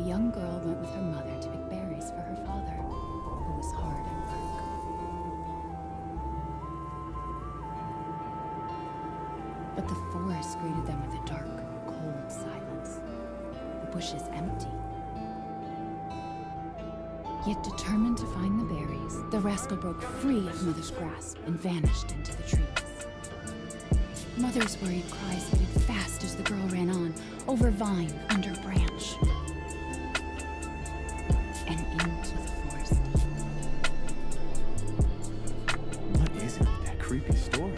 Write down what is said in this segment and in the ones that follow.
young girl went with her mother to pick berries for her father, who was hard at work. But the forest greeted them with a dark, cold silence. The bushes empty. Yet determined to find the berries, the rascal broke free of Mother's grasp and vanished into the trees. Mother's worried cries faded fast as the girl ran on, over vine, under branch, and into the forest deep. What is it with that creepy story?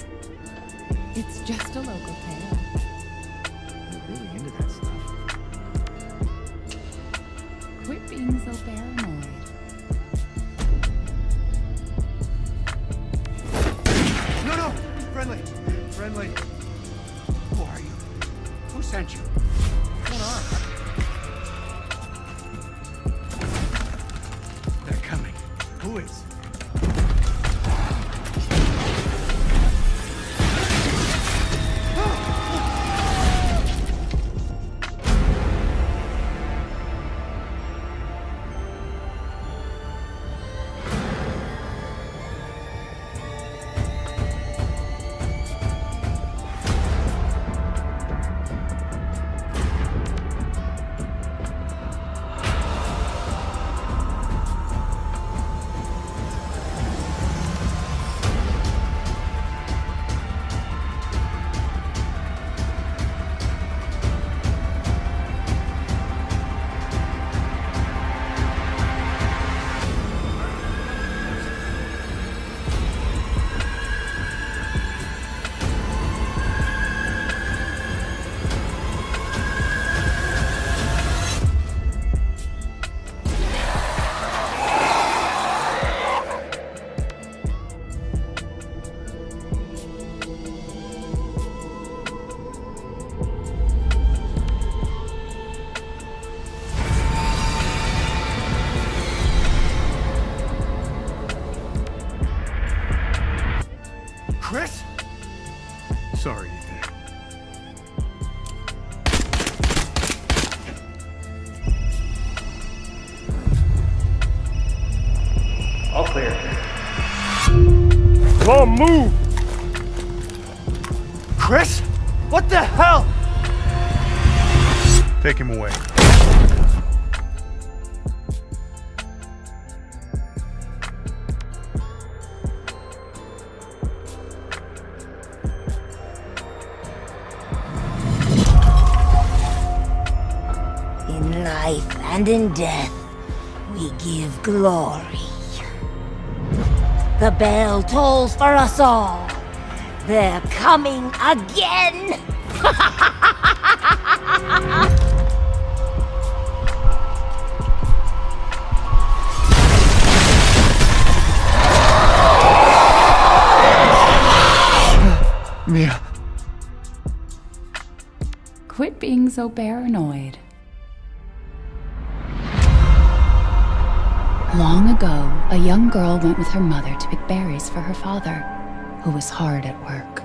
It's just a local tale. You're really into that stuff. Quit being so paranoid. No! Friendly. Who are you? Who sent you? What's going on? They're coming. Who is? Chris? Sorry, Ethan. All clear. Come on, move! Chris? What the hell? Take him away. In life and in death, we give glory. The bell tolls for us all. They're coming again! Mia. Quit being so paranoid. Long ago, a young girl went with her mother to pick berries for her father, who was hard at work.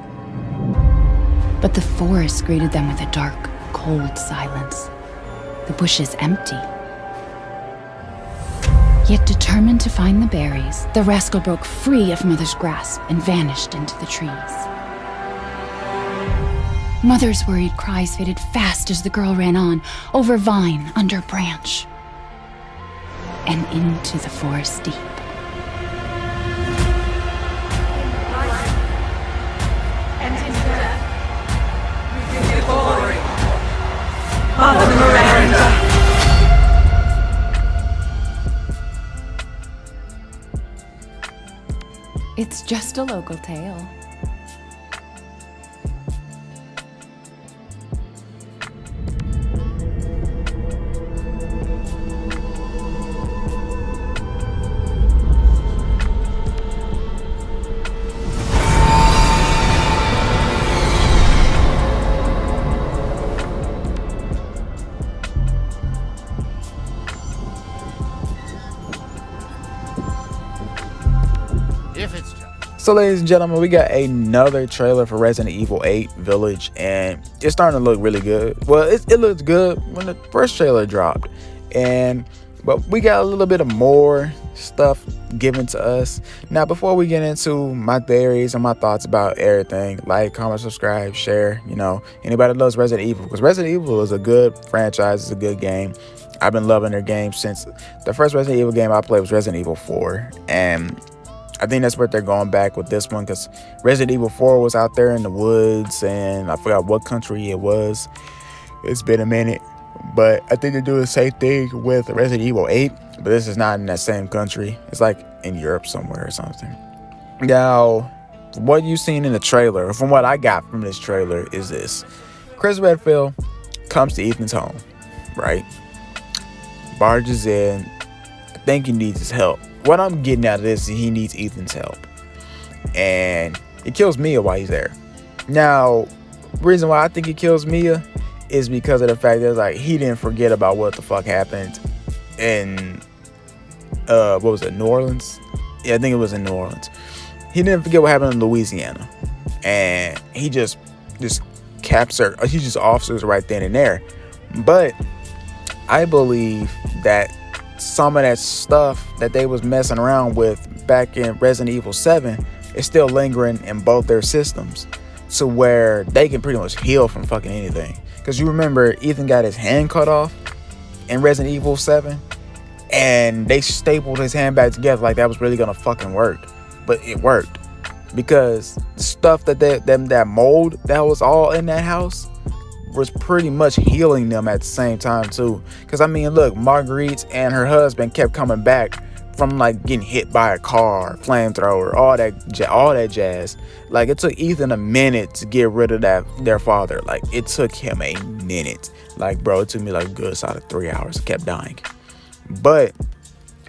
But the forest greeted them with a dark, cold silence. The bushes empty. Yet determined to find the berries, the rascal broke free of Mother's grasp and vanished into the trees. Mother's worried cries faded fast as the girl ran on, over vine, under branch, and into the forest deep. And in death, we give you glory. Mother Miranda. It's just a local tale. If it's just. So ladies and gentlemen, we got another trailer for Resident Evil 8 Village, and it's starting to look really good. Well, it looked good when the first trailer dropped, But we got a little bit of more stuff given to us. Now, before we get into my theories and my thoughts about everything, like, comment, subscribe, share, anybody that loves Resident Evil, because Resident Evil is a good franchise, it's a good game. I've been loving their games since the first Resident Evil game I played was Resident Evil 4, and I think that's what they're going back with this one, because Resident Evil 4 was out there in the woods, and I forgot what country it was. It's been a minute. But I think they do the same thing with Resident Evil 8, but this is not in that same country. It's like in Europe somewhere or something. Now, what you've seen in the trailer, or from what I got from this trailer, is this. Chris Redfield comes to Ethan's home, right? Barges in. I think he needs his help. What I'm getting out of this is he needs Ethan's help. And he kills Mia while he's there. Now, the reason why I think he kills Mia is because of the fact that like he didn't forget about what the fuck happened in what was it, New Orleans? Yeah, I think it was in New Orleans. He didn't forget what happened in Louisiana, and he just captured. He just officers right then and there. But I believe that some of that stuff that they was messing around with back in Resident Evil 7 is still lingering in both their systems, to where they can pretty much heal from fucking anything. Because you remember Ethan got his hand cut off in Resident Evil 7, and they stapled his hand back together like that was really gonna fucking work. But it worked, because the stuff that mold that was all in that house was pretty much healing them at the same time too. Because I mean, look, Marguerite and her husband kept coming back from like getting hit by a car, flamethrower, all that jazz. Like, it took Ethan a minute to get rid of their father. Like, it took him a minute. Like, bro, it took me like a good solid 3 hours. I kept dying. But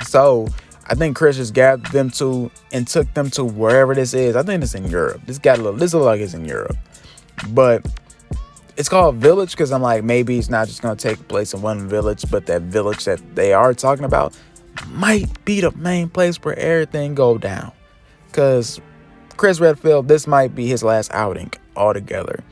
so I think Chris just gathered them and took them to wherever this is. I think it's in Europe. This looks like it's in Europe, but it's called Village because I'm like, maybe it's not just gonna take place in one village, but that village that they are talking about might be the main place where everything go down. Because Chris Redfield, this might be his last outing altogether.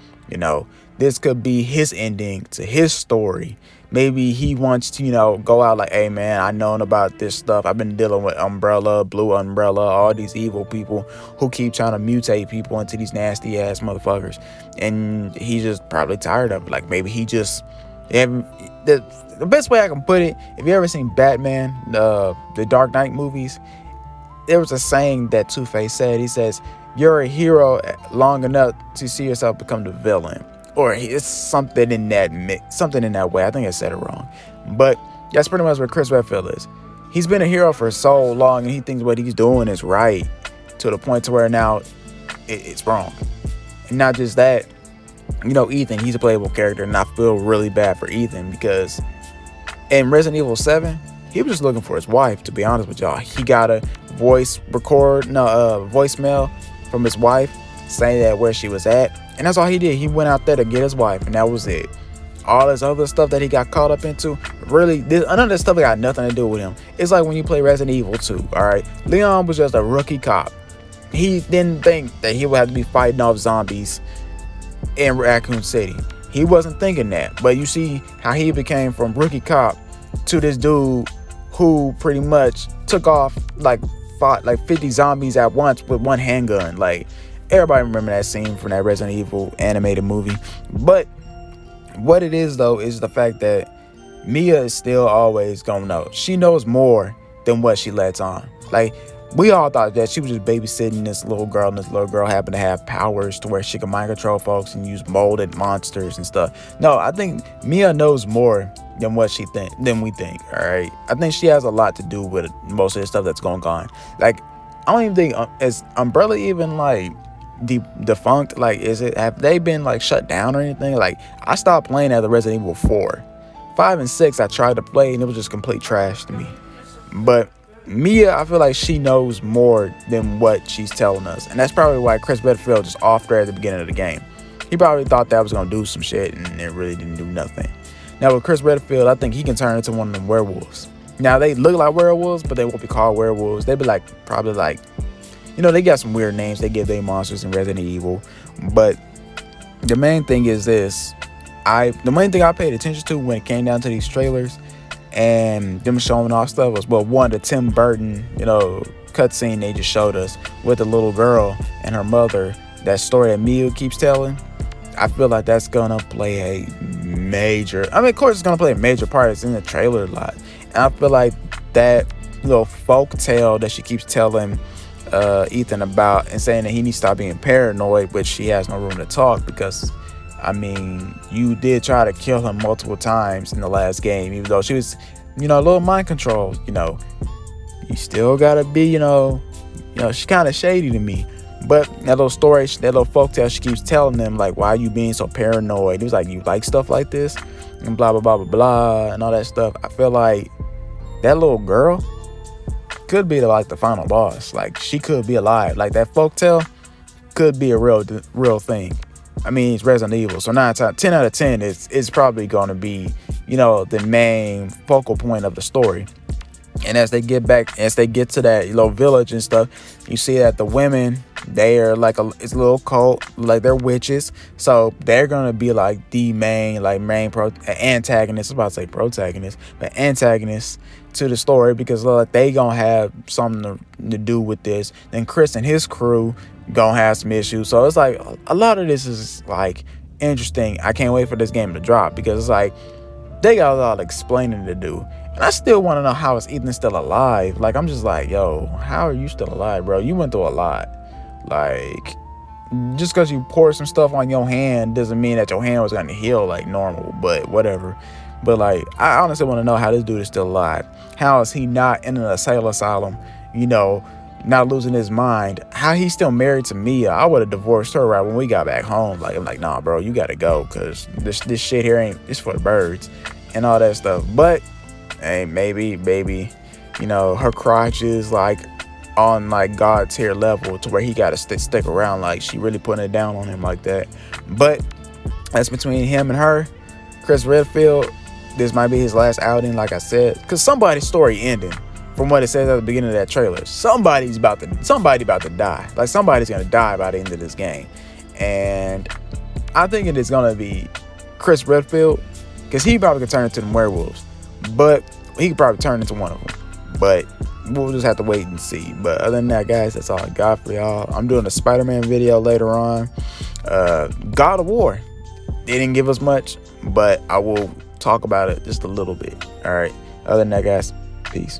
This could be his ending to his story. Maybe he wants to, go out like, hey man, I known about this stuff. I've been dealing with Umbrella, Blue Umbrella, all these evil people who keep trying to mutate people into these nasty ass motherfuckers. And he's just probably tired of it. Like, maybe he just... The best way I can put it, if you ever seen Batman, the Dark Knight movies, there was a saying that Two-Face said. He says, you're a hero long enough to see yourself become the villain. Or it's something in that way. I think I said it wrong. But that's pretty much what Chris Redfield is. He's been a hero for so long, and he thinks what he's doing is right, to the point to where now it's wrong. And not just that, Ethan, he's a playable character, and I feel really bad for Ethan because in Resident Evil 7, he was just looking for his wife, to be honest with y'all. He got a voicemail from his wife saying that where she was at, and that's all he did. He went out there to get his wife, and that was it. All this other stuff that he got caught up into, really, none of this stuff got nothing to do with him. It's like when you play Resident Evil 2, all right? Leon was just a rookie cop. He didn't think that he would have to be fighting off zombies in Raccoon City. He wasn't thinking that. But you see how he became from rookie cop to this dude who pretty much took off, fought 50 zombies at once with one handgun. Like, everybody remember that scene from that Resident Evil animated movie. But what it is, though, is the fact that Mia is still always gonna know. She knows more than what she lets on. Like, we all thought that she was just babysitting this little girl, and this little girl happened to have powers to where she can mind control folks and use molded monsters and stuff. No, I think Mia knows more than we think. All right, I think she has a lot to do with most of the stuff that's going on. Like, I don't even think is Umbrella even defunct. Like, have they been shut down or anything? Like, I stopped playing after Resident Evil 4, 5, and 6. I tried to play and it was just complete trash to me. But Mia, I feel like she knows more than what she's telling us, and that's probably why Chris Redfield just off there at the beginning of the game. He probably thought that was gonna do some shit, and it really didn't do nothing. Now with Chris Redfield, I think he can turn into one of them werewolves. Now they look like werewolves, but they won't be called werewolves. They be probably they got some weird names they give their monsters in Resident Evil. But the main thing is this: the main thing I paid attention to when it came down to these trailers and them showing off stuff was, well, one, the Tim Burton, you know, cutscene they just showed us with the little girl and her mother, that story that Mia keeps telling. I feel like that's gonna play a major, I mean, of course it's gonna play a major part. It's in the trailer a lot, and I feel like that little folk tale that she keeps telling Ethan about and saying that he needs to stop being paranoid, which she has no room to talk, because I mean, you did try to kill him multiple times in the last game, even though she was, you know, a little mind control. You know, you still gotta be, you know, she's kind of shady to me. But that little story, that little folktale she keeps telling them, like, why are you being so paranoid? It was like, you like stuff like this, and blah blah blah blah blah, and all that stuff. I feel like that little girl could be like the final boss. Like, she could be alive. Like, that folktale could be a real thing. I mean, it's Resident Evil, so 10 out of 10 is probably going to be, you know, the main focal point of the story. And as they get to that, you know, village and stuff, you see that the women, they are like it's a little cult, like they're witches, so they're gonna be like the main antagonist. I was about to say protagonist, but antagonist to the story, because like they gonna have something to do with this. Then Chris and his crew gonna have some issues, so it's like a lot of this is like interesting. I can't wait for this game to drop, because it's like they got a lot of explaining to do. And I still want to know how is Ethan still alive. Like, I'm just like, yo, how are you still alive, bro? You went through a lot. Like, just because you poured some stuff on your hand doesn't mean that your hand was going to heal like normal, but whatever. But like, I honestly want to know how this dude is still alive. How is he not in an asylum, you know, not losing his mind? How he's still married to Mia? I would have divorced her right when we got back home. Like, I'm like, nah, bro, you got to go, because this shit here it's for the birds and all that stuff. But hey, maybe, you know, her crotch is like on like God tier level to where he got to stick around. Like, she really putting it down on him like that. But that's between him and her. Chris Redfield, this might be his last outing, like I said, because somebody's story ending. From what it says at the beginning of that trailer, somebody about to die. Like, somebody's gonna die by the end of this game, and I think it is gonna be Chris Redfield, because he probably could turn into them werewolves. But he could probably turn into one of them. But we'll just have to wait and see. But other than that, guys, that's all I got for y'all. I'm doing a Spider-Man video later on. God of War. They didn't give us much, but I will talk about it just a little bit. All right. Other than that, guys, peace.